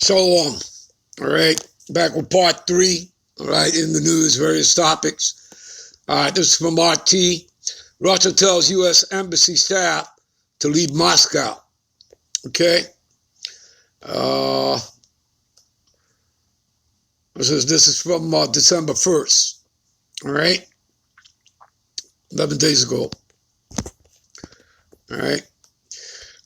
Shalom. All right. Back with part 3. All right. In the news, various topics. All right. This is from RT. Russia tells U.S. Embassy staff to leave Moscow. Okay. This is from December 1st. All right. 11 days ago. All right.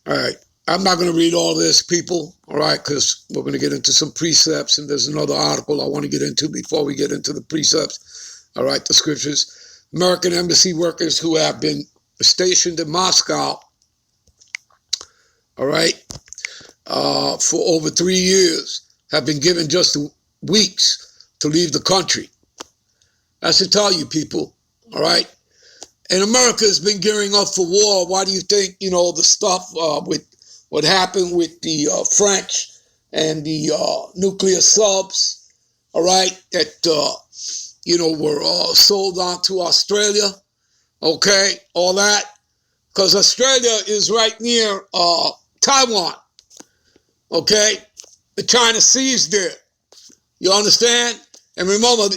All right. I'm not going to read all this, people, all right, because we're going to get into some precepts, and there's another article I want to get into before we get into the precepts, all right, the scriptures. American embassy workers who have been stationed in Moscow, all right, for over 3 years have been given just weeks to leave the country. I should tell you, people, all right. And America has been gearing up for war. Why do you think, the stuff with what happened with the French and the nuclear subs, all right, that, were sold on to Australia, okay, all that? Because Australia is right near Taiwan, okay? The China Sea is there. You understand? And remember,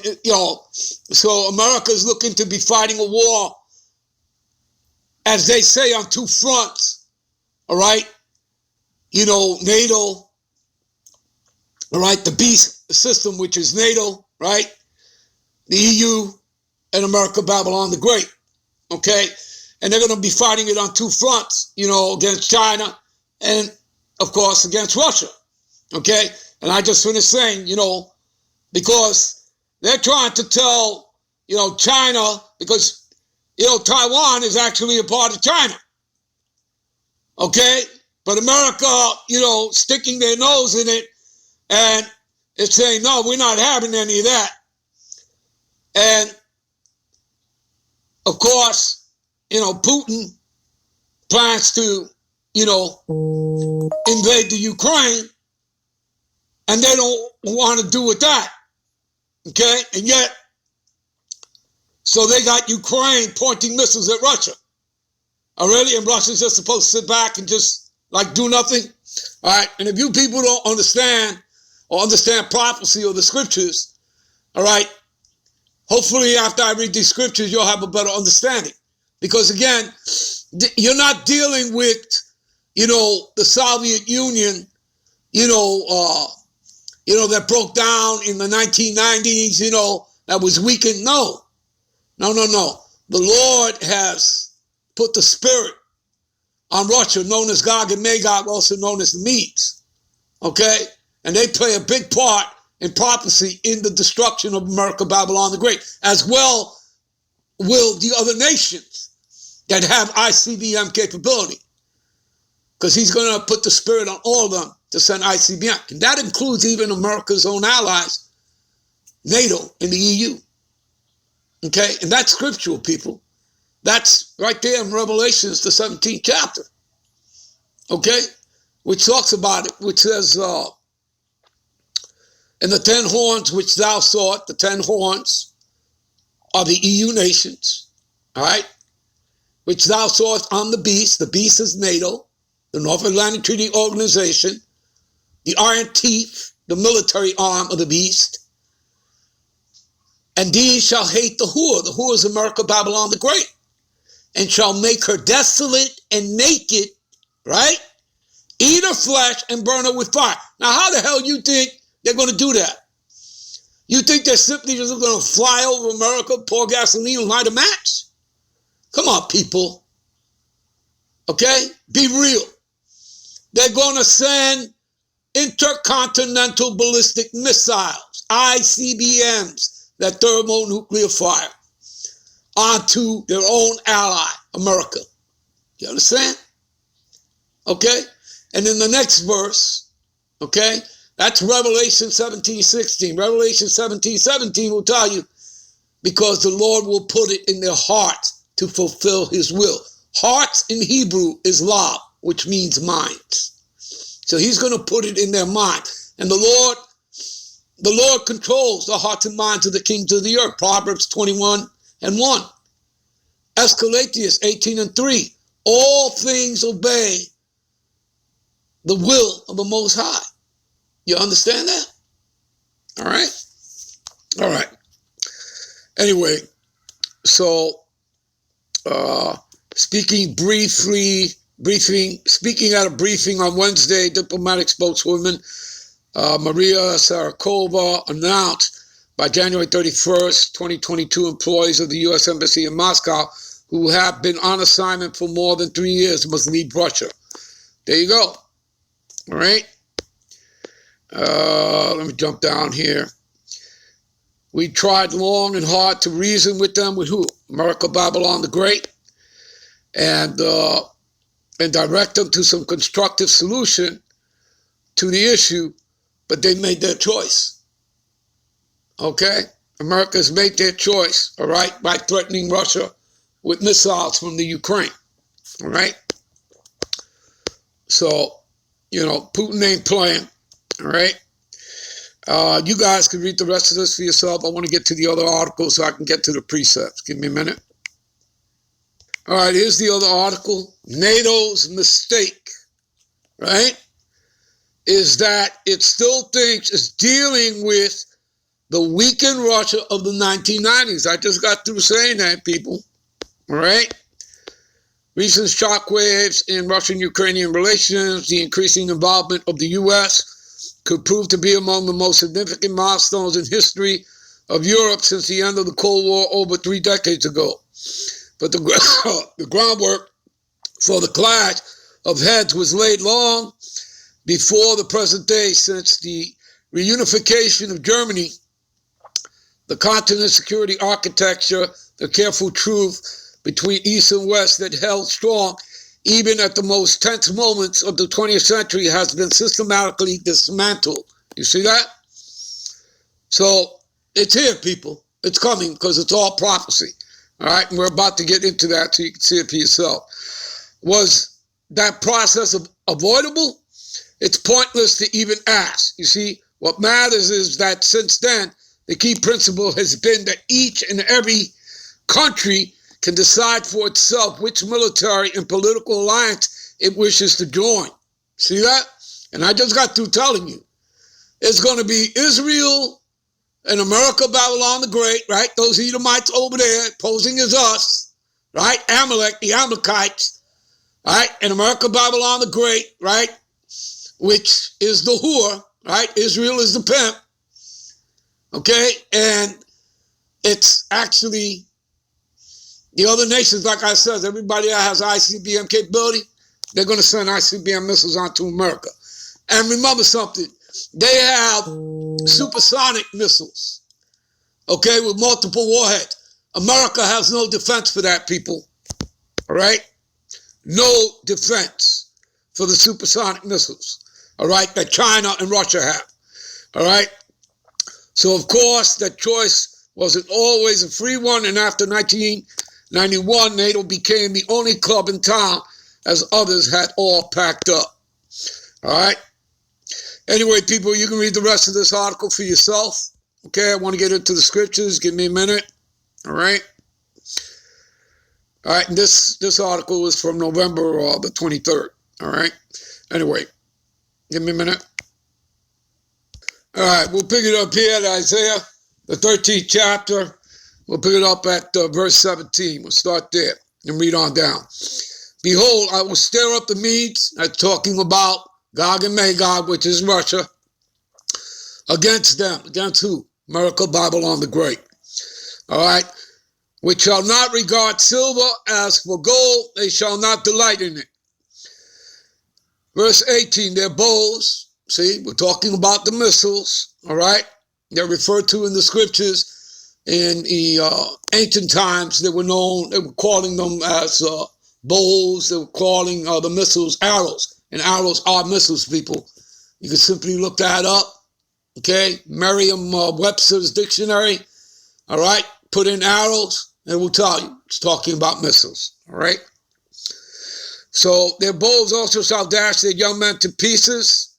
so America is looking to be fighting a war, as they say, on two fronts, all right? NATO, all right, the beast system, which is NATO, right? The EU and America, Babylon the Great, okay? And they're going to be fighting it on two fronts, against China and, of course, against Russia, okay? And I just finished saying, because they're trying to tell, China, because, Taiwan is actually a part of China, okay? But America, sticking their nose in it, and it's saying, no, we're not having any of that. And, of course, Putin plans to, invade the Ukraine, and they don't want to do with that, okay? And yet, so they got Ukraine pointing missiles at Russia. Already, and Russia's just supposed to sit back and just do nothing. All right. And if you people don't understand prophecy or the scriptures, all right, hopefully after I read these scriptures, you'll have a better understanding. Because again, you're not dealing with, the Soviet Union, that broke down in the 1990s, that was weakened. No. The Lord has put the spirit on Russia, known as Gog and Magog, also known as the Medes, okay? And they play a big part in prophecy in the destruction of America, Babylon the Great, as well will the other nations that have ICBM capability, because he's going to put the spirit on all of them to send ICBM. And that includes even America's own allies, NATO and the EU, okay? And that's scriptural, people. That's right there in Revelations, the 17th chapter, okay? Which talks about it, which says, and the 10 horns which thou sawest, the 10 horns are the EU nations, all right? Which thou sawest on the beast is NATO, the North Atlantic Treaty Organization, the iron teeth, the military arm of the beast, and these shall hate the whore is America, Babylon the Great, and shall make her desolate and naked, right? Eat her flesh and burn her with fire. Now, how the hell you think they're going to do that? You think they're simply just going to fly over America, pour gasoline, and light a match? Come on, people. Okay? Be real. They're going to send intercontinental ballistic missiles, ICBMs, that thermonuclear fire, onto their own ally, America. You understand? Okay? And in the next verse, okay, that's Revelation 17:16. Revelation 17:17 will tell you, because the Lord will put it in their hearts to fulfill his will. Hearts in Hebrew is lab, which means minds. So he's going to put it in their mind. And the Lord controls the hearts and minds of the kings of the earth. Proverbs 21:1. Escalatius 18:3. All things obey the will of the Most High. You understand that? All right? All right. Anyway, so speaking at a briefing on Wednesday, diplomatic spokeswoman Maria Sarakova announced by January 31st, 2022, employees of the U.S. Embassy in Moscow who have been on assignment for more than 3 years must leave Russia. There you go. All right. Let me jump down here. We tried long and hard to reason with them. With who? America, Babylon the Great, and direct them to some constructive solution to the issue, but they made their choice. Okay? America's made their choice, all right, by threatening Russia with missiles from the Ukraine, all right? So, Putin ain't playing, all right? You guys can read the rest of this for yourself. I want to get to the other articles so I can get to the precepts. Give me a minute. All right, here's the other article. NATO's mistake, right, is that it still thinks it's dealing with the weakened Russia of the 1990s. I just got through saying that, people, all right? Recent shockwaves in Russian-Ukrainian relations, the increasing involvement of the U.S., could prove to be among the most significant milestones in history of Europe since the end of the Cold War over 3 decades ago. But the groundwork for the clash of heads was laid long before the present day, since the reunification of Germany, the continent's security architecture, the careful truth between East and West that held strong even at the most tense moments of the 20th century has been systematically dismantled. You see that? So it's here, people. It's coming because it's all prophecy. All right? And we're about to get into that so you can see it for yourself. Was that process avoidable? It's pointless to even ask. You see, what matters is that since then, the key principle has been that each and every country can decide for itself which military and political alliance it wishes to join. See that? And I just got through telling you. It's going to be Israel and America, Babylon the Great, right? Those Edomites over there posing as us, right? Amalek, the Amalekites, right? And America, Babylon the Great, right? Which is the whore, right? Israel is the pimp, okay? And it's actually the other nations, like I said, everybody that has ICBM capability, they're going to send ICBM missiles onto America. And remember something, they have supersonic missiles, okay, with multiple warheads. America has no defense for that, people, all right? No defense for the supersonic missiles, all right, that China and Russia have, all right? So, of course, that choice wasn't always a free one, and after 1991, NATO became the only club in town as others had all packed up. All right? Anyway, people, you can read the rest of this article for yourself. Okay, I want to get into the scriptures. Give me a minute. All right? All right, and this article is from November the 23rd. All right? Anyway, give me a minute. All right, we'll pick it up here at Isaiah, the 13th chapter. We'll pick it up at verse 17. We'll start there and read on down. Behold, I will stir up the Medes, that's talking about Gog and Magog, which is Russia, against them. Against who? America, Babylon the Great. All right? Which shall not regard silver as for gold, they shall not delight in it. Verse 18, their bows, see, we're talking about the missiles, all right? They're referred to in the scriptures. In the ancient times, they were calling them as bows. They were calling the missiles arrows. And arrows are missiles, people. You can simply look that up, okay? Merriam-Webster's dictionary, all right? Put in arrows, and it will tell you. It's talking about missiles, all right? So their bows also shall dash their young men to pieces,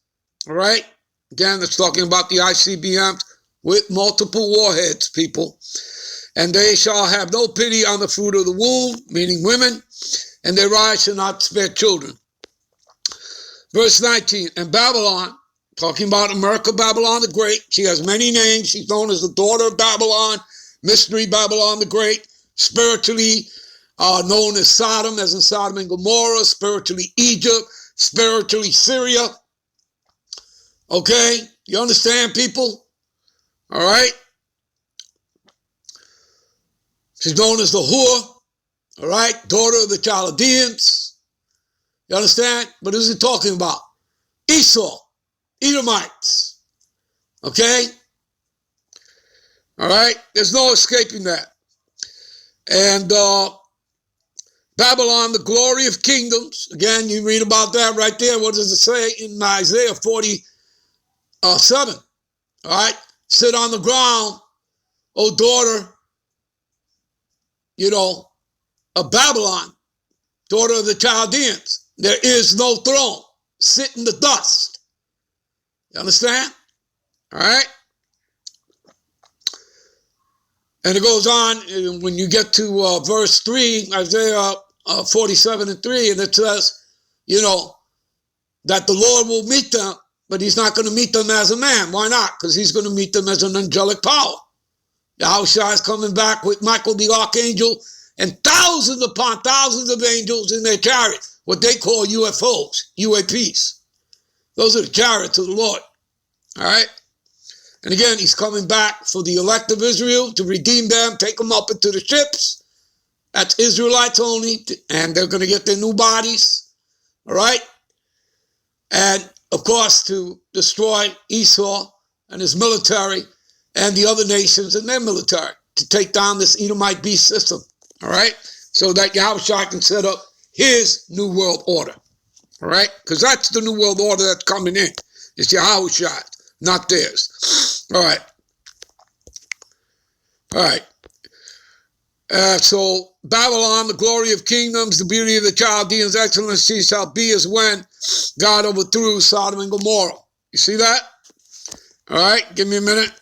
all right? Again, it's talking about the ICBMs with multiple warheads, people. And they shall have no pity on the fruit of the womb, meaning women, and their eyes shall not spare children. Verse 19, and Babylon talking about America, Babylon the Great. She has many names. She's known as the daughter of Babylon, mystery Babylon the Great, spiritually known as Sodom, as in Sodom and Gomorrah, spiritually Egypt, spiritually Syria. Okay, you understand, people? All right. She's known as the whore, all right, daughter of the Chaldeans. You understand? But who's he talking about? Esau, Edomites. Okay? All right? There's no escaping that. And Babylon, the glory of kingdoms. Again, you read about that right there. What does it say in Isaiah 47? All right? Sit on the ground, O daughter, of Babylon, daughter of the Chaldeans. There is no throne. Sit in the dust. You understand? All right? And it goes on, when you get to verse 3, Isaiah 47 and 3, and it says, that the Lord will meet them, but he's not going to meet them as a man. Why not? Because he's going to meet them as an angelic power. Yahushua is coming back with Michael the archangel and thousands upon thousands of angels in their chariots, what they call UFOs, UAPs. Those are the chariots of the Lord. All right? And again, he's coming back for the elect of Israel to redeem them, take them up into the ships. That's Israelites only, and they're going to get their new bodies. All right? And, of course, to destroy Esau and his military and the other nations and their military, to take down this Edomite beast system. All right? So that Yahushua can set up his new world order. All right? Because that's the new world order that's coming in. It's Yahushua, not theirs. All right. All right. So Babylon, the glory of kingdoms, the beauty of the Chaldeans, excellency shall be as when God overthrew Sodom and Gomorrah. You see that? All right. Give me a minute.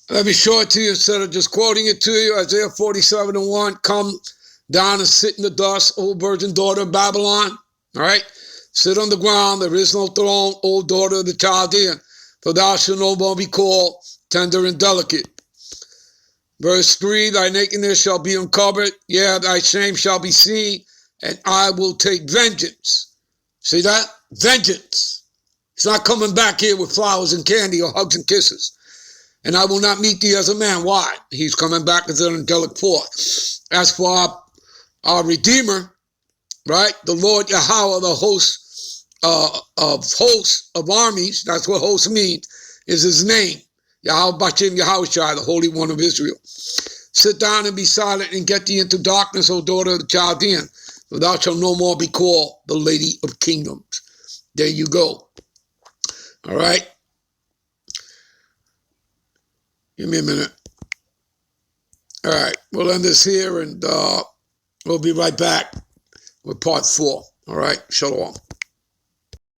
Let me show it to you instead of just quoting it to you. Isaiah 47 and 1. Come down and sit in the dust, O virgin daughter of Babylon. All right. Sit on the ground. There is no throne, O daughter of the Chaldean. For thou shalt no more be called tender and delicate. Verse 3, thy nakedness shall be uncovered. Yeah, thy shame shall be seen, and I will take vengeance. See that? Vengeance. He's not coming back here with flowers and candy or hugs and kisses. And I will not meet thee as a man. Why? He's coming back as an angelic force. As for our Redeemer, right? The Lord Yahweh, the host of armies, that's what host means, is his name. Yahweh Bachim Yahushua, the Holy One of Israel. Sit down and be silent and get thee into darkness, O daughter of the Chaldean, for thou shalt no more be called the Lady of Kingdoms. There you go. All right. Give me a minute. All right. We'll end this here and we'll be right back with part 4. All right. Shalom.